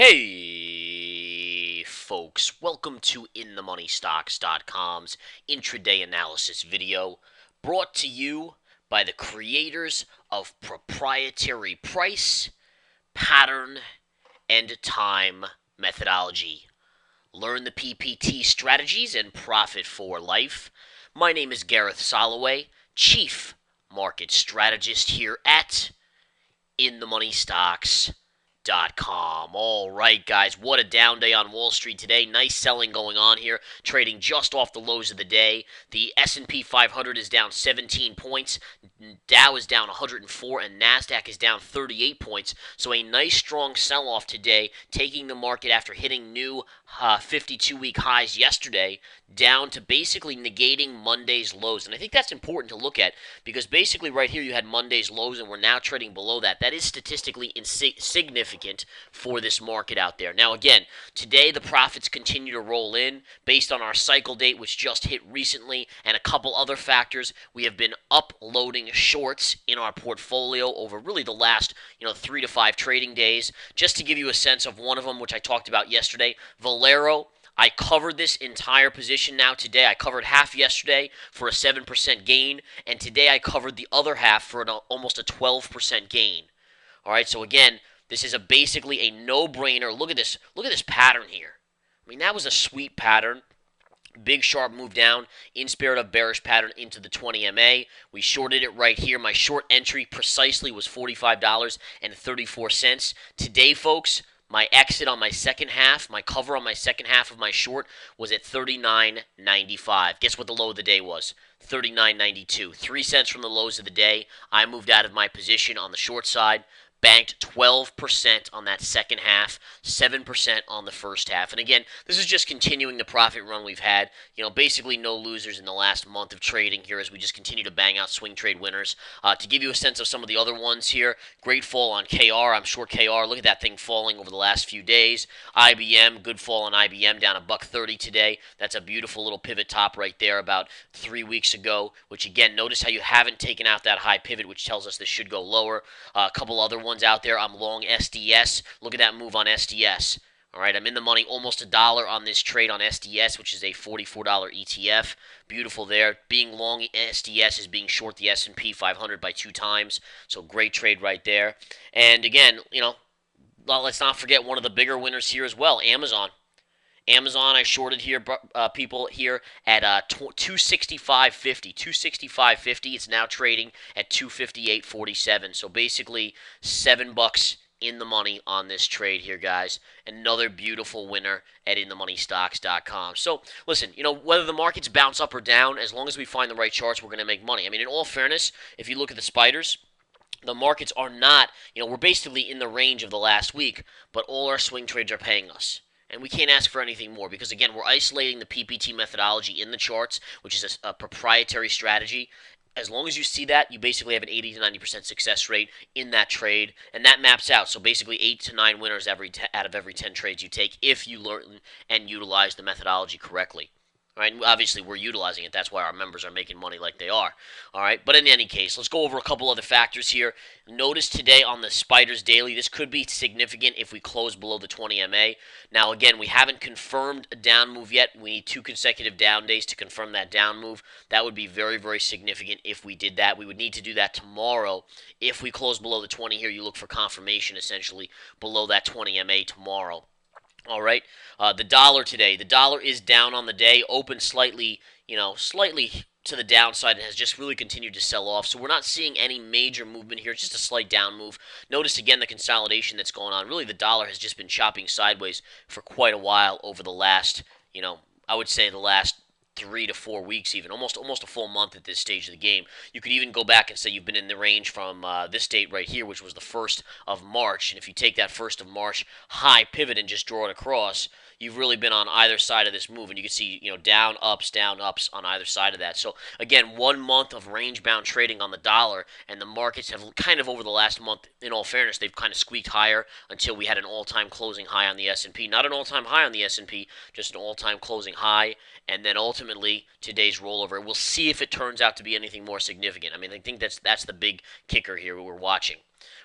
Hey, folks, welcome to InTheMoneyStocks.com's intraday analysis video, brought to you by the creators of Proprietary Price, Pattern, and Time methodology. Learn the PPT strategies and profit for life. My name is Gareth Soloway, Chief Market Strategist here at InTheMoneyStocks.com. All right, guys, what a down day on Wall Street today. Nice selling going on here, trading just off the lows of the day. The S&P 500 is down 17 points, Dow is down 104, and NASDAQ is down 38 points. So a nice strong sell-off today, taking the market after hitting new 52-week highs yesterday, down to basically negating Monday's lows. And I think that's important to look at because basically right here you had Monday's lows and we're now trading below that. That is statistically insignificant for this market out there. Now again, today the profits continue to roll in based on our cycle date, which just hit recently, and a couple other factors. We have been uploading shorts in our portfolio over really the last 3 to 5 trading days. Just to give you a sense of one of them, which I talked about yesterday, Valero. I covered this entire position now today. I covered half yesterday for a 7% gain, and today I covered the other half for almost a 12% gain. All right, so again, this is basically a no-brainer. Look at this pattern here. I mean, that was a sweet pattern. Big sharp move down in spirit of bearish pattern into the 20 MA. We shorted it right here. My short entry precisely was $45.34. Today, folks, my exit on my second half, my cover on my second half of my short was at $39.95. Guess what the low of the day was? $39.92. 3 cents from the lows of the day. I moved out of my position on the short side. Banked 12% on that second half, 7% on the first half. And again, this is just continuing the profit run we've had. Basically no losers in the last month of trading here as we just continue to bang out swing trade winners. To give you a sense of some of the other ones here, great fall on KR. I'm short KR. Look at that thing falling over the last few days. IBM, good fall on IBM, down $1.30 today. That's a beautiful little pivot top right there about 3 weeks ago, which again, notice how you haven't taken out that high pivot, which tells us this should go lower. A couple other ones out there. I'm long SDS. Look at that move on SDS. All right, I'm in the money, almost $1 on this trade on SDS, which is a $44 ETF. Beautiful there. Being long SDS is being short the S&P 500 by 2 times. So great trade right there. And again, let's not forget one of the bigger winners here as well, Amazon. Amazon, I shorted here, people here at $265.50. $265.50. It's now trading at $258.47. So basically $7 in the money on this trade here, guys. Another beautiful winner at InTheMoneyStocks.com. So listen, whether the markets bounce up or down, as long as we find the right charts, we're going to make money. I mean, in all fairness, if you look at the spiders, the markets are not, we're basically in the range of the last week, but all our swing trades are paying us. And we can't ask for anything more because, again, we're isolating the PPT methodology in the charts, which is a proprietary strategy. As long as you see that, you basically have an 80 to 90% success rate in that trade, and that maps out. So basically 8 to 9 winners out of every 10 trades you take if you learn and utilize the methodology correctly. All right, and obviously we're utilizing it. That's why our members are making money like they are. All right, but in any case, let's go over a couple other factors here. Notice today on the Spiders Daily, this could be significant if we close below the 20 MA. Now, again, we haven't confirmed a down move yet. We need 2 consecutive down days to confirm that down move. That would be very, very significant if we did that. We would need to do that tomorrow. If we close below the 20 here, you look for confirmation, essentially, below that 20 MA tomorrow. All right, the dollar today. The dollar is down on the day, open slightly to the downside, and has just really continued to sell off. So we're not seeing any major movement here. It's just a slight down move. Notice again the consolidation that's going on. Really, the dollar has just been chopping sideways for quite a while over the last, I would say the last 3 to 4 weeks, even almost a full month at this stage of the game. You could even go back and say you've been in the range from this date right here, which was the 1st of March. And if you take that 1st of March high pivot and just draw it across, you've really been on either side of this move, and you can see down ups on either side of that. So again, 1 month of range bound trading on the dollar, and the markets have kind of over the last month, in all fairness, they've kind of squeaked higher until we had an all-time closing high on the S&P. Not an all-time high on the S&P, just an all-time closing high, and then ultimately today's rollover. We'll see if it turns out to be anything more significant. I mean, I think that's the big kicker here we're watching.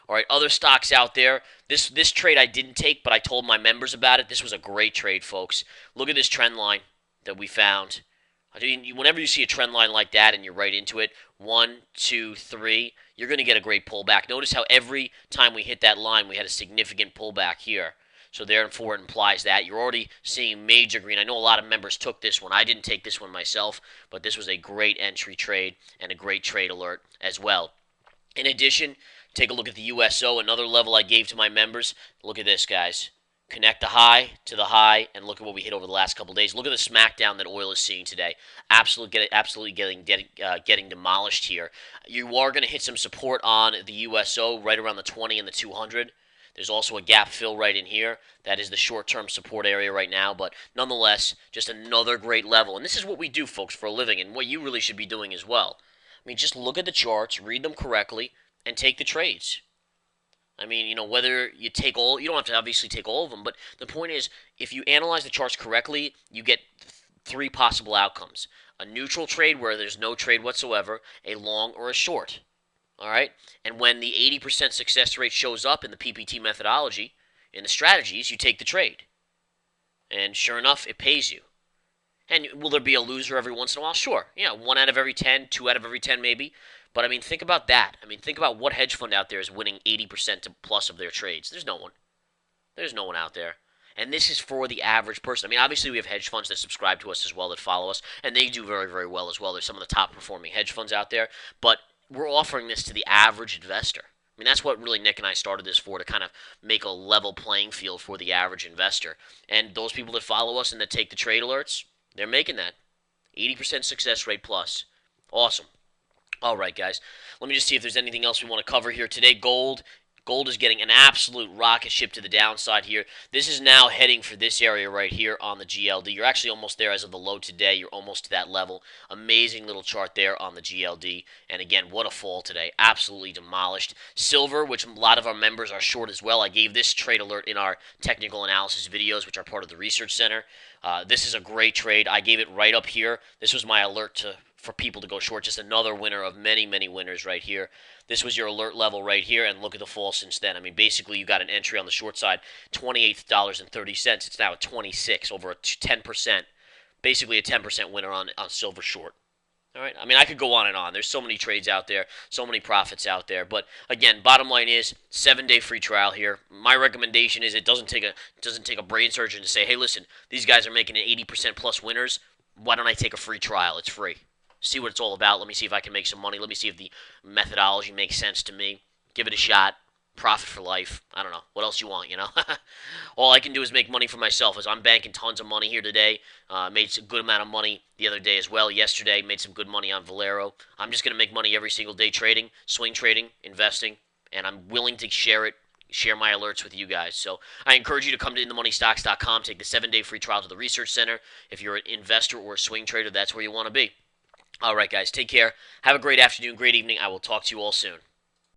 All right, other stocks out there. This trade I didn't take, but I told my members about it. This was a great trade, folks. Look at this trend line that we found. I mean, whenever you see a trend line like that and you're right into it, 1, 2, 3, you're going to get a great pullback. Notice how every time we hit that line, we had a significant pullback here. So therefore, it implies that you're already seeing major green. I know a lot of members took this one. I didn't take this one myself, but this was a great entry trade and a great trade alert as well. In addition, take a look at the USO, another level I gave to my members. Look at this, guys. Connect the high to the high, and look at what we hit over the last couple of days. Look at the smackdown that oil is seeing today. Absolutely getting demolished here. You are going to hit some support on the USO right around the 20 and the 200. There's also a gap fill right in here. That is the short-term support area right now, but nonetheless, just another great level. And this is what we do, folks, for a living, and what you really should be doing as well. I mean, just look at the charts, read them correctly, and take the trades. I mean, whether you take all, you don't have to obviously take all of them, but the point is, if you analyze the charts correctly, you get three possible outcomes. A neutral trade where there's no trade whatsoever, a long or a short. All right? And when the 80% success rate shows up in the PPT methodology, in the strategies, you take the trade. And sure enough, it pays you. And will there be a loser every once in a while? Sure. 1 out of every 10, 2 out of every 10 maybe. But, I mean, think about that. I mean, think about what hedge fund out there is winning 80% to plus of their trades. There's no one. There's no one out there. And this is for the average person. I mean, obviously we have hedge funds that subscribe to us as well, that follow us, and they do very, very well as well. There's some of the top performing hedge funds out there. But we're offering this to the average investor. I mean, that's what really Nick and I started this for, to kind of make a level playing field for the average investor. And those people that follow us and that take the trade alerts, they're making that. 80% success rate plus. Awesome. All right, guys. Let me just see if there's anything else we want to cover here today. Gold. Gold is getting an absolute rocket ship to the downside here. This is now heading for this area right here on the GLD. You're actually almost there as of the low today. You're almost to that level. Amazing little chart there on the GLD. And again, what a fall today. Absolutely demolished. Silver, which a lot of our members are short as well. I gave this trade alert in our technical analysis videos, which are part of the Research Center. This is a great trade. I gave it right up here. This was my alert for people to go short. Just another winner of many, many winners right here. This was your alert level right here, and look at the fall since then. I mean, basically, you got an entry on the short side, $28.30. It's now at 26, over a 10%, basically a 10% winner on silver short. All right. I mean, I could go on and on. There's so many trades out there, so many profits out there. But again, bottom line is 7-day free trial here. My recommendation is it doesn't take a brain surgeon to say, hey, listen, these guys are making an 80% plus winners. Why don't I take a free trial? It's free. See what it's all about. Let me see if I can make some money. Let me see if the methodology makes sense to me. Give it a shot. Profit for life. I don't know. What else you want, All I can do is make money for myself, as I'm banking tons of money here today. Made a good amount of money the other day as well. Yesterday, made some good money on Valero. I'm just going to make money every single day trading, swing trading, investing, and I'm willing to share my alerts with you guys. So I encourage you to come to InTheMoneyStocks.com, take the 7-day free trial to the Research Center. If you're an investor or a swing trader, that's where you want to be. All right, guys, take care. Have a great afternoon, great evening. I will talk to you all soon.